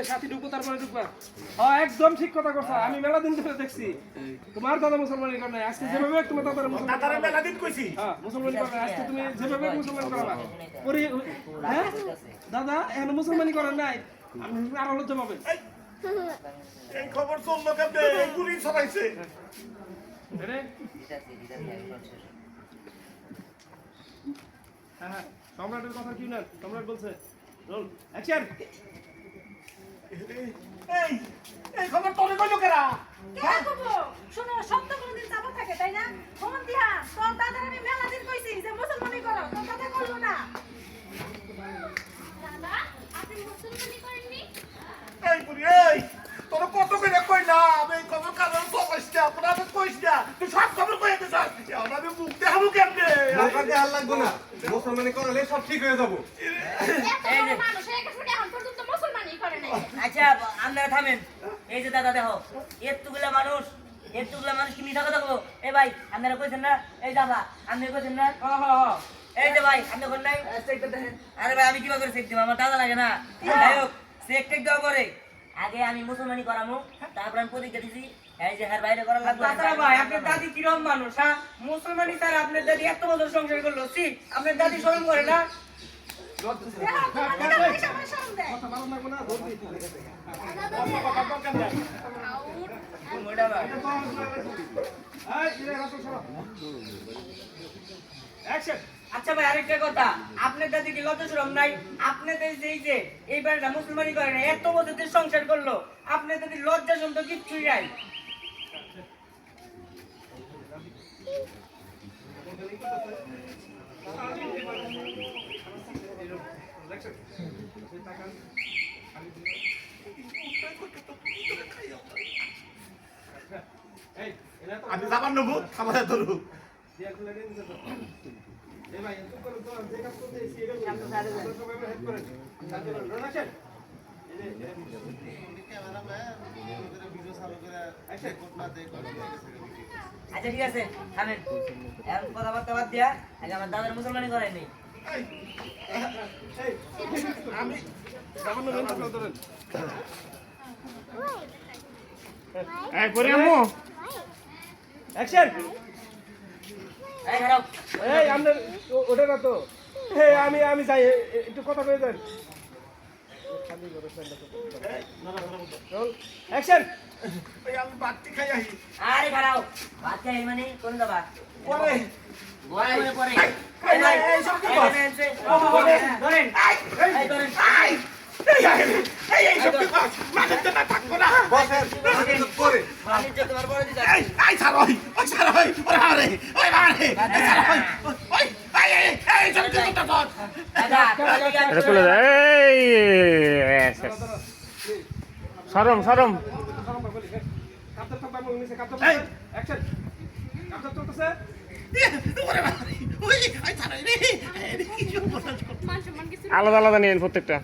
সাথী ঢুকবো তারপরে ঢুকবা। হ্যাঁ একদম ঠিক কথা কথা। আমি মেলা দিন ধরে দেখছি তোমার দাদা মুসলমানি করে নাই। আজকে যেভাবে তোমার দাদার মুসলমানি মেলা দিন কইছি। হ্যাঁ মুসলমানি করে নাই। আজকে তুমি যেভাবে মুসলমানি করাবা পরি হ্যাঁ দাদা এখন মুসলমানি করেন নাই আর লজ্জা পাবেন। এই খবর চললো কেমনে? গুলি ছড়াইছে। হ্যাঁ সম্রাটের কথা কি না? সম্রাট বলছে রোল অ্যাকশন। এই খবর তোরে কইলো কেরা? কে কইবো? শুনো সত্য কোনদিন চাপা থাকে তাই না? ফোন দিয়া তোর দাদার আমি মেলা দিন কইছি যে মুসলমানি করো, তোর দাদা করলো না। দাদা আপনি মুসলমানি করেননি? এই বুড়ি এই তোর কত করে কইলা আমি এই খবর কারণ সবাইস না আপনাদের কইস না তুই সব খবর কই দিছ আমি মুখ দেখাবো কেমনে? মুখ দেখার লাগবো না, মুসলমানি করলে সব ঠিক হয়ে যাবো। এত বড় মানুষ একা শুনে এখন পর্যন্ত মুসলমানি করে নাই। আচ্ছা আপনারা থামেন। এই যে দাদা দেখো এতগুলা মানুষ কি মিঠা কথা বলবো? এই ভাই আপনারা কইছেন না? এই দাদা আপনি কইছেন না? এই যে ভাই আপনি কোন নাই? আরে ভাই আমি কিভাবে করে চেক দিব? আমার দাদা লাগে না। যাই হোক চেক টেক দেওয়া পরে আগে আমি মুসলমানি করামু, তারপর আমি প্রতিজ্ঞা দিছি এই যে হার বাইরে করা লাগবে। তাছাড়া ভাই আপনার দাদি কিরম মানুষ? হ্যাঁ মুসলমানি স্যার আপনার দাদি এত বছর সংসার করলো, সি আপনার দাদি শরম করে না? দেখো তোমার দাদা কি সবাই শরম দেয়। কথা বলা লাগবে না ধরবি। মোটা ভাই অ্যাকশন। আচ্ছা ভাই আরেকটা কথা, আপনার দাদি কি লজ্জা শরম নাই? আপনি তো এই যে এইবার মুসলমানি করে না, এত বছর ধরে সংসার করলো, আপনার দাদি লজ্জা শরম তো কিচ্ছুই নাই। আমি যাবার নেবো খাবার ধরু এই ভাই একটু করে তো যে কাজ করতে এসে এটা সবাই হেল্প করেন। Roll action. আচ্ছা ঠিক আছে থামেন। এখন কথাবার্তা বাদ দিয়া আগে আমার দাদার মুসলমানি করাই নেই। আমি সামান্য মেন কথা ধরেন। এই পরে আমু অ্যাকশন। এই খারাপ এই আমরা ওটা না তো। হে আমি যাই একটু কথা কয়ে দেন। Roll action. এই আমি বাতি খাই আহি আরে খারাপ বাদ খাই মানে কোন যাবা? পরে গোয়া করে পরে এই এই সব কি বল ধরেন এই ধরেন এই সব কি বল মাঝে না থাকবো না বসেন, পরে পানি যে তোমার পরে দিতে এই সারই ওই সারই ওরে আরে ওই মারে এই সারই ওই এই সব কি করতে বল দাদা এটা খুলে যায়। এই সরম সরম কাপড় তো বামু নিচে কাপড়। অ্যাকশন। কাপড় চলতেছে। ওরে মারে ওই এই সারই রে কি সব বল মান সম্মান কিছু আলাদা আলাদা নিয়েন প্রত্যেকটা।